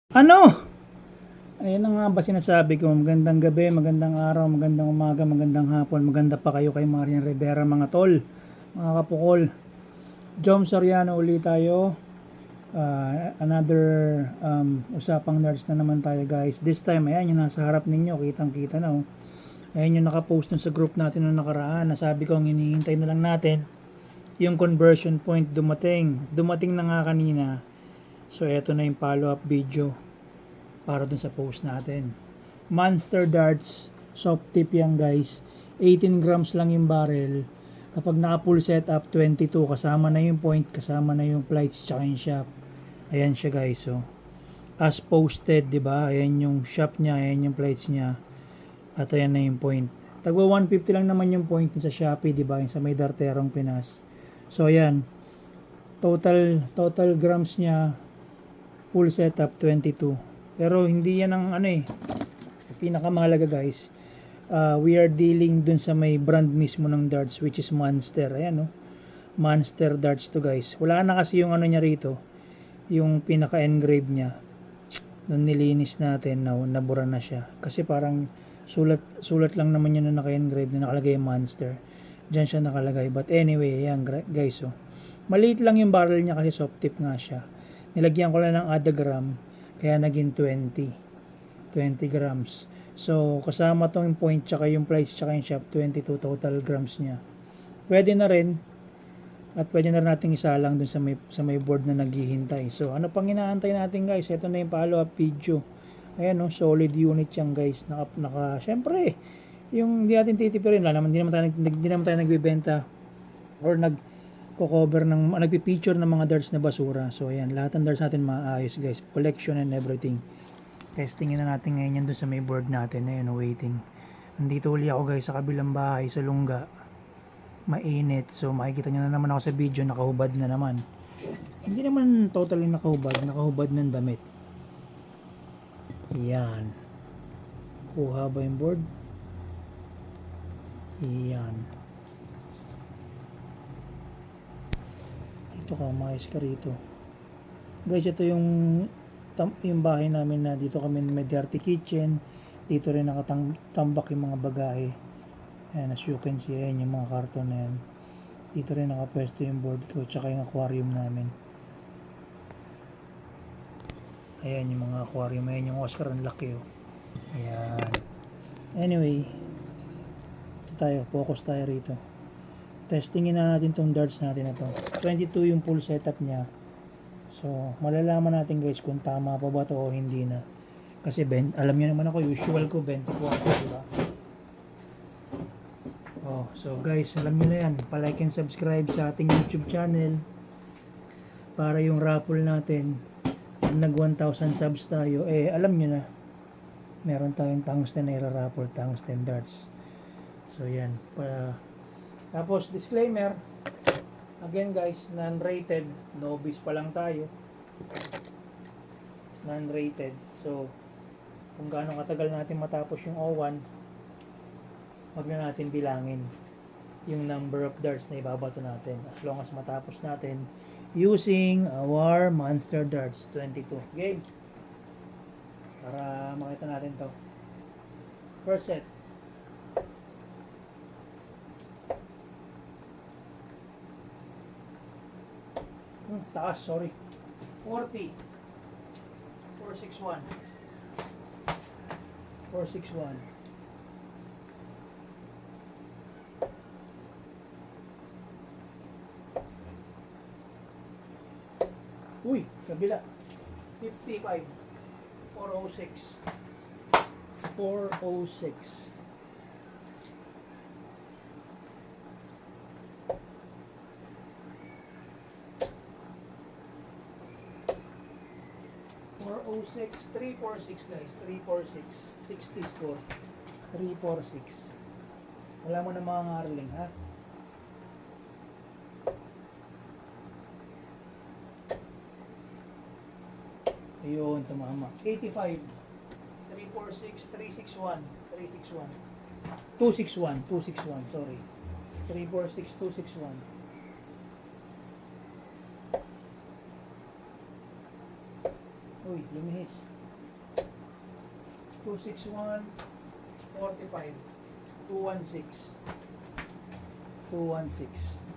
Ano? Ayan na nga ba sinasabi ko, magandang gabi, magandang araw, magandang umaga, magandang hapon, maganda pa kayo kay Marian Rivera mga tol, mga kapukol. Jom Soriano ulit tayo. Another usapang nerds na naman tayo guys. This time, ayan yung nasa harap ninyo, kitang kita na oh. Ayan yung nakapost sa group natin noong nakaraan. Nasabi ko ang hinihintay na lang natin yung conversion point dumating na nga kanina. So eto na yung follow up video para dun sa post natin. Monster Darts soft tip yan guys. 18 grams lang yung barrel. Kapag naka full setup 22, kasama na yung point, kasama na yung flights tsaka yung shop. Ayan siya guys, so as posted, 'di ba? Ayan yung shop niya, ayan yung flights niya. At ayan na yung point. Tagwa 150 lang naman yung point sa Shopee, 'di ba? Yung sa may Darterong Pinas. So ayan. Total grams niya full setup 22. Pero hindi yan ang pinakamahalaga guys. We are dealing dun sa may brand mismo ng darts, which is Monster. Ayan oh. Monster darts to guys. Wala na kasi yung niya rito, yung pinaka-engrave niya. Nung nilinis natin, nabura na siya. Kasi parang sulat lang naman yun na naka-engrave na nakalagay yung Monster. Diyan siya nakalagay. But anyway, ayan guys oh. Maliit lang yung barrel niya kasi soft tip nga siya. Nilagyan ko lang ng adagram, kaya naging 20 grams. So kasama tong point tsaka yung flights tsaka yung shop, 22 total grams niya. Pwede na rin, at pwede na rin natin isalang dun sa may board na naghihintay. So ano pang inaantay natin guys? Ito na yung follow up video. Ayan oh, solid unit yan guys. Syempre yung hindi natin titipirin, hindi naman tayo nagbebenta or nagko-cover ng nagpi-feature ng mga darts na basura. So ayan, lahat ng darts natin maayos guys, collection and everything. Testingin na natin ngayon yan dun sa may board natin. Ayan, waiting. Nandito uli ako guys sa kabilang bahay sa Lungga. Mainit. So makikita nyo na naman ako sa video, nakahubad na naman. Hindi naman totally nakahubad ng damit. Yan. Kuha ba yung board? Yan. Dito ka, umayos ka rito. Guys, ito yung bahay namin na dito kami may dirty kitchen. Dito rin nakatambak yung mga bagahe. Ayan, as you can see, ayan yung mga karton na yan. Dito rin nakapwesto yung board ko tsaka yung aquarium namin. Ayan yung mga aquarium. Ayan yung Oscar, ang laki oh. Ayan. Anyway, focus tayo rito. Testingin na natin tong darts natin na to. 22 yung full setup niya. So, malalaman natin guys kung tama pa ba to o hindi na. Kasi alam niyo naman ako, usual ko 24, diba? Oh, so guys, alam niyo na yan. Pa-like and subscribe sa ating YouTube channel para yung raffle natin, nag 1,000 subs tayo, alam niyo na, meron tayong tungsten na ira-raffle, tungsten darts. So, yan. Tapos, disclaimer, again guys, non-rated, novice pa lang tayo. Non-rated. So, kung gaano katagal natin matapos yung O1, wag na natin bilangin yung number of darts na ibabato natin. As long as matapos natin using our Monster Darts 22. Game. Para makita natin to. First set. Taas, sorry. 40. 461. 461. Uy, kabila. 55. 406. 406. Oh, 346 guys, 346, 60 score, 346. Wala mo na mga ngarling ha. Ayun, tumama. 85, 346, 361, 361, 261, sorry. 346, 261. Uy, lumihis. 261, 45, 216. 216.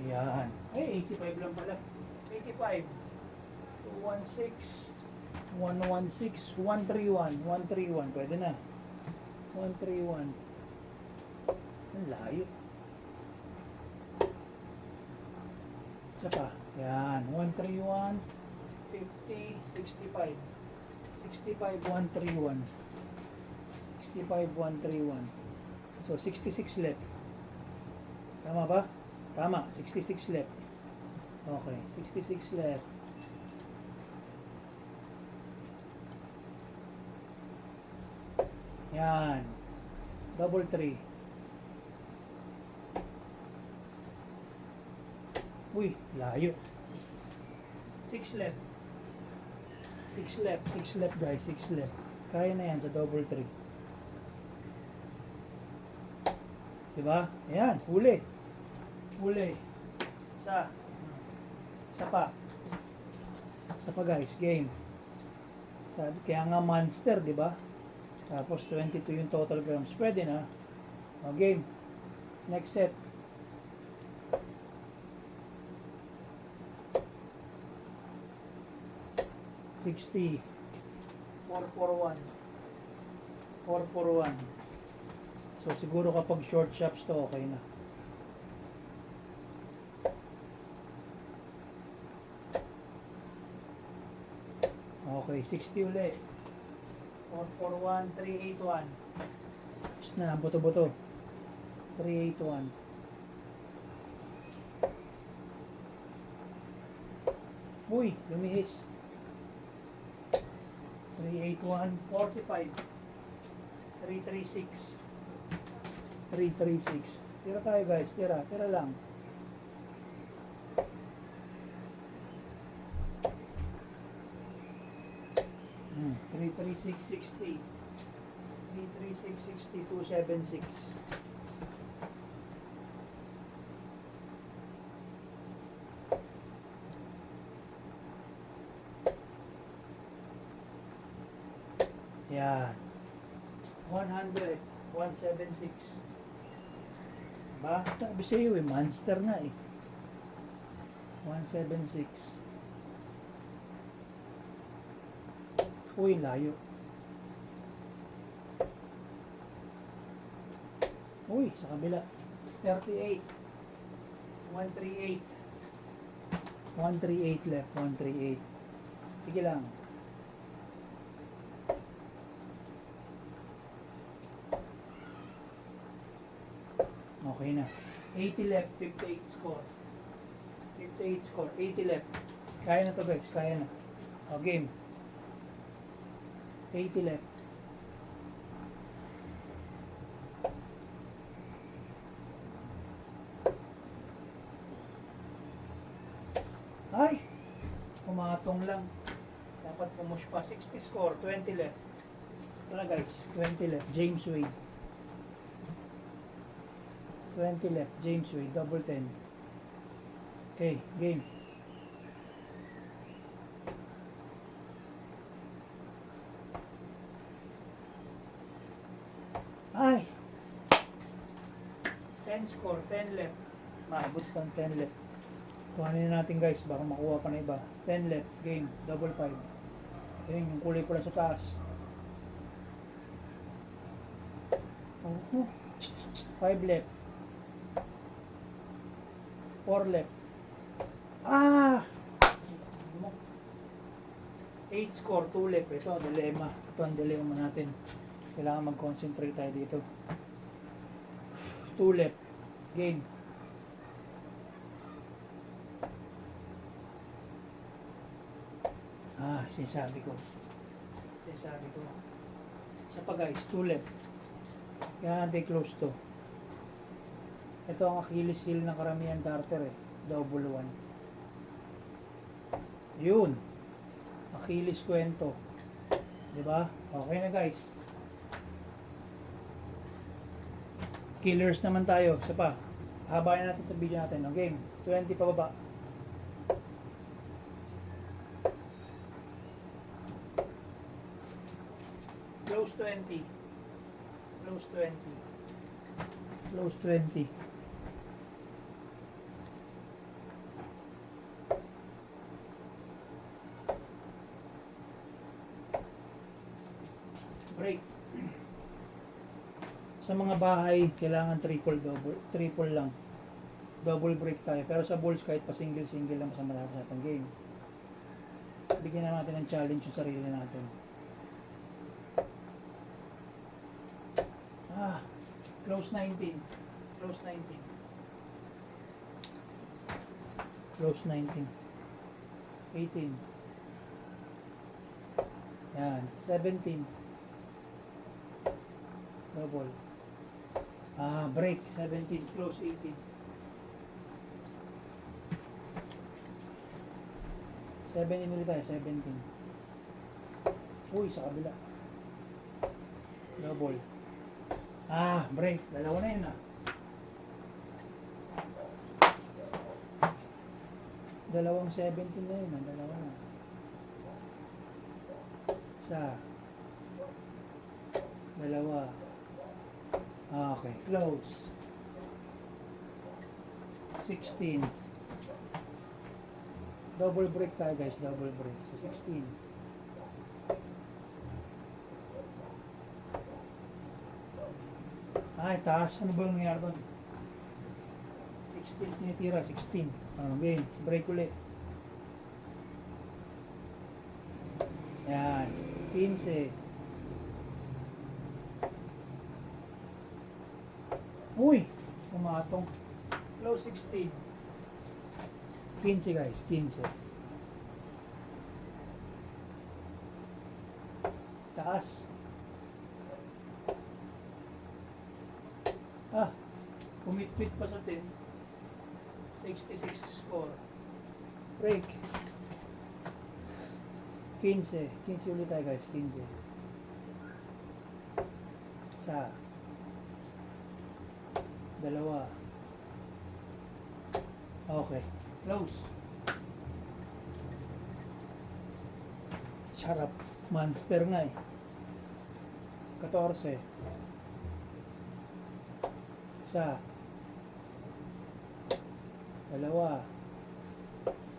Ayan. Ay, 85 lang pala. 85. 216. 116. 131. 131. Pwede na. 131. Ang layo. Isa pa. Ayan. 131. 50. 65. 65. 131. 65. 131. So, 66 left. Tama ba? Tama, 66 left. Okay, 66 left. Yan. Double 3. Uy, layo. 6 left. 6 left, 6 left guys, 6 left. Kaya na yan sa double 3. Diba? Ayan, huli. Huli. Isa pa. Isa pa guys, game. Kaya nga monster, di ba? Tapos 22 yung total grams. Pwede na. O, game. Next set. $60. 441. 441. So siguro kapag short shops to okay na. Okay, 60 ulit. 441, 381. Tapos na, buto-buto. 381. Uy, lumihis. 381, 45. 336. 336. Tira tayo guys, tira lang. 33660. 33660, 276. Yan. 100, 176. Ba? Sabi sa iyo monster na eh. 176. Uy, layo. Uy, sa kabila. 38. 138. 138 left. 138. Sige lang. Okay na. 80 left. 58 score. 58 score. 80 left. Kaya na to guys. Kaya na. O, game. 80 left. Ay! Kumatong lang. Dapat pumush pa. 60 score. 20 left. Tara guys. 20 left. James Wade. 20 left. James Wade. Double 10. Okay. Game. Ay! 10 score, 10 left. Maabot pang 10 left. Kuhanin na natin guys, baka makuha pa na iba. 10 left, game, double 5. Ayun, yung kulay pula sa taas. 5 left. 4 left. Ah! 8 score, 2 left. Ito ang dilemma. Ito ang dilemma natin. Kailangan mag-concentrate tayo dito. 2 left. Game. Sinasabi ko. Isa pa guys, 2 left. Kaya natin close to. Ito ang Achilles heel ng karamihan darter eh. Double 1. Yun. Achilles kwento. Diba? Okay na guys. Killers naman tayo. Isa pa. Habayan natin itong video natin. No? Game. 20 pababa. Close 20. Close 20. Close 20. Break. Sa mga bahay, kailangan triple lang. Double break tayo. Pero sa balls, kahit pa single lang sa matapos natin game. Bigyan na natin ng challenge yung sarili natin. Close 19. Close 19. Close 19. 18. Yan. 17. Double. Break. 17. Close 18. 17 ulit tayo. 17. Uy, sa kabila. Double. Break. Dalawa na yun Dalawang 17 na yun Dalawa na. Dalawa. Okay. Close. 16. Double break tayo guys. Double break. So 16. Taas. Ano ba yung nangyari doon? 16 tinitira. 16. Game. Break ulit. Yan. 15. Uy! Pumatong. Close 16. 15 guys. 15. Taas. Kumit-pit pa sa 10. 66 score. Break. 15. 15 ulit tayo guys. 15. Dalawa. Okay. Close. Sarap. Monster nga 14. Dalawa.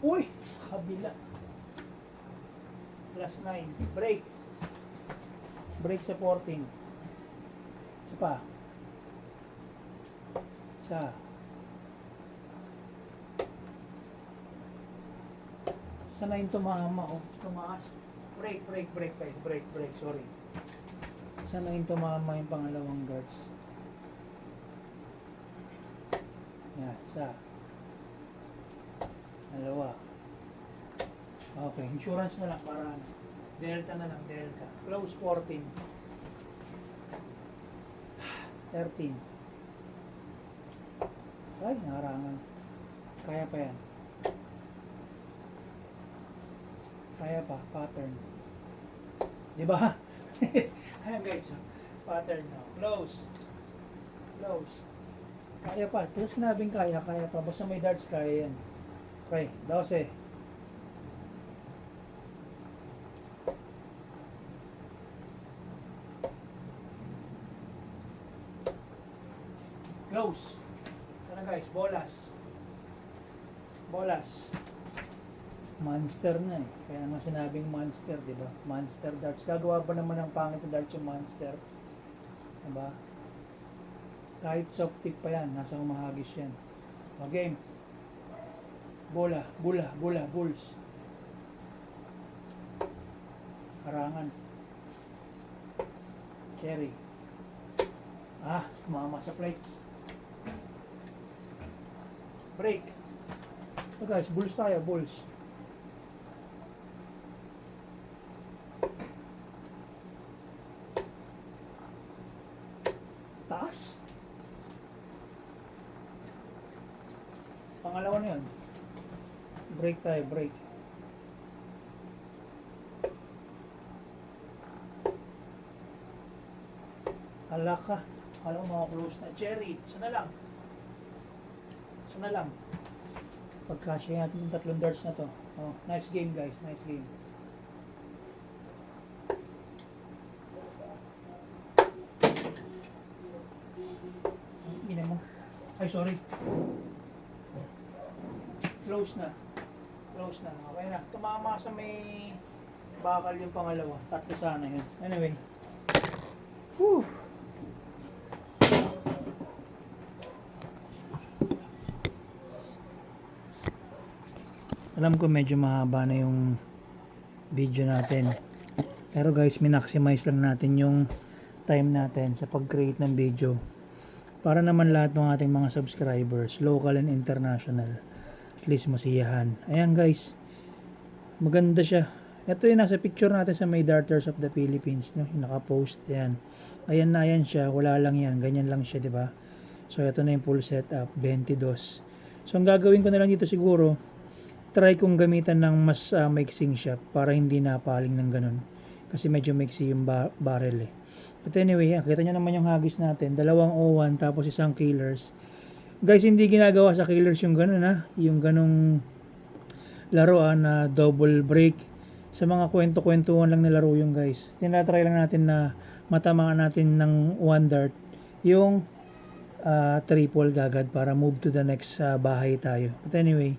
Uy! Kabila. Plus 9. Break. Break sa 14. Isa pa. Sa 9 tumama. Tumaas. Break. Sorry. Sa 9 tumama yung pangalawang guards. Yan. Dalawa. Okay. Insurance na lang para delta na lang. Delta. Close 14. 13. Ay, naharangan. Kaya pa yan. Kaya pa. Pattern. Diba? Ayan guys. Pattern na. Close. Kaya pa. Tapos sinabing kaya pa. Basta may darts, kaya yan. Okay. 12. Close. Ano guys? Bolas. Monster na Kaya nga sinabing monster, di ba? Monster darts. Gagawa pa naman ng pangit na darts yung monster. Diba? Kahit soft tip pa yan, nasa umahagis yan. Okay. Bula, bulls. Harangan. Cherry. Mama sa plates. Break. So guys, bulls tayo, bulls. Taas. Pangalawa na yun. Break tayo, break. Hala ka. Alam mo, close na. Cherry, isa na lang. So na lang. Pagkasya natin yung 3 darts na to. Oh, nice game guys, nice game. Ina mo. Ay, sorry. Close na. Close na. Okay na. Tumama sa may bakal yung pangalawa. 3 sana yun. Anyway. Whew. Alam ko medyo mahaba na yung video natin. Pero guys, minaksimized lang natin yung time natin sa pag-create ng video. Para naman lahat ng ating mga subscribers, local and international, at least masiyahan. Ayan guys, maganda siya. Ito yung nasa picture natin sa may Darters of the Philippines, no? Yung naka-post, ayan. Ayan na yan siya, wala lang yan, ganyan lang siya, di ba? So ito na yung full setup, 22. So ang gagawin ko na lang dito siguro, try kong gamitan ng mas maiksing shot para hindi napaling ng ganun. Kasi medyo maiksi yung barrel eh. But anyway, kita nyo naman yung hagis natin. 2 01 tapos isang killers. Guys, hindi ginagawa sa killers yung ganun ha. Yung ganung laruan na double break. Sa mga kwento-kwentuhan lang na laro yung guys. Tinatry lang natin na matamaan natin ng 1 dart. Yung triple gagad para move to the next bahay tayo. But anyway,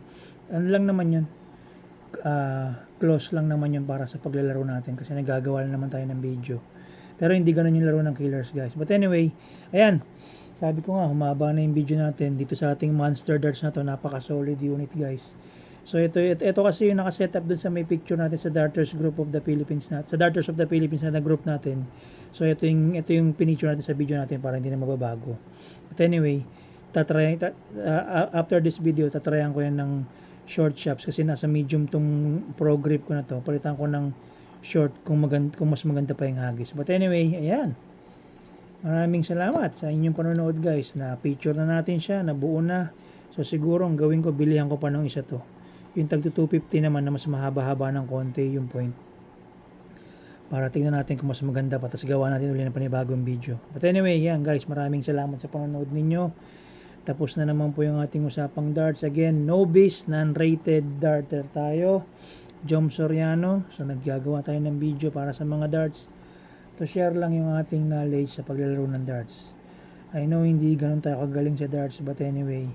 ano lang naman yun, close lang naman yun para sa paglalaro natin kasi nagagawa lang naman tayo ng video. Pero hindi ganun yung laro ng killers guys. But anyway, ayan, sabi ko nga humaba na yung video natin dito sa ating monster darts na to. Napaka solid unit guys. So ito kasi yung nakasetup dun sa may picture natin sa Darters Group of the Philippines sa Darters of the Philippines na group natin. So ito yung pinicture natin sa video natin para hindi na mababago. But anyway, after this video tatryan ko yan ng short shops kasi nasa medium tong pro grip ko na to. Palitan ko ng short kung mas maganda pa yung hagis. But anyway, ayan. Maraming salamat sa inyong panonood guys. Na picture na natin siya, nabuo na. So siguro ang gawin ko, bilihan ko pa ng isa to. Yung tag 250 naman na mas mahaba-haba ng konti yung point. Para tingnan natin kung mas maganda pa. Tapos gawa natin ulit ng panibagong video. But anyway, yan guys. Maraming salamat sa panonood ninyo. Tapos na naman po yung ating usapang darts. Again, novice, non-rated darter tayo. Jom Soriano. So naggagawa tayo ng video para sa mga darts. To share lang yung ating knowledge sa paglalaro ng darts. I know hindi ganun tayo kagaling sa darts. But anyway,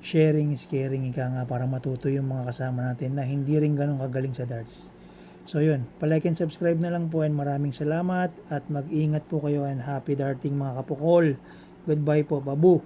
sharing is caring. Ika nga para matuto yung mga kasama natin na hindi rin ganun kagaling sa darts. So yun, palike and subscribe na lang po and maraming salamat. At mag-ingat po kayo and happy darting mga kapukol. Goodbye po, babu.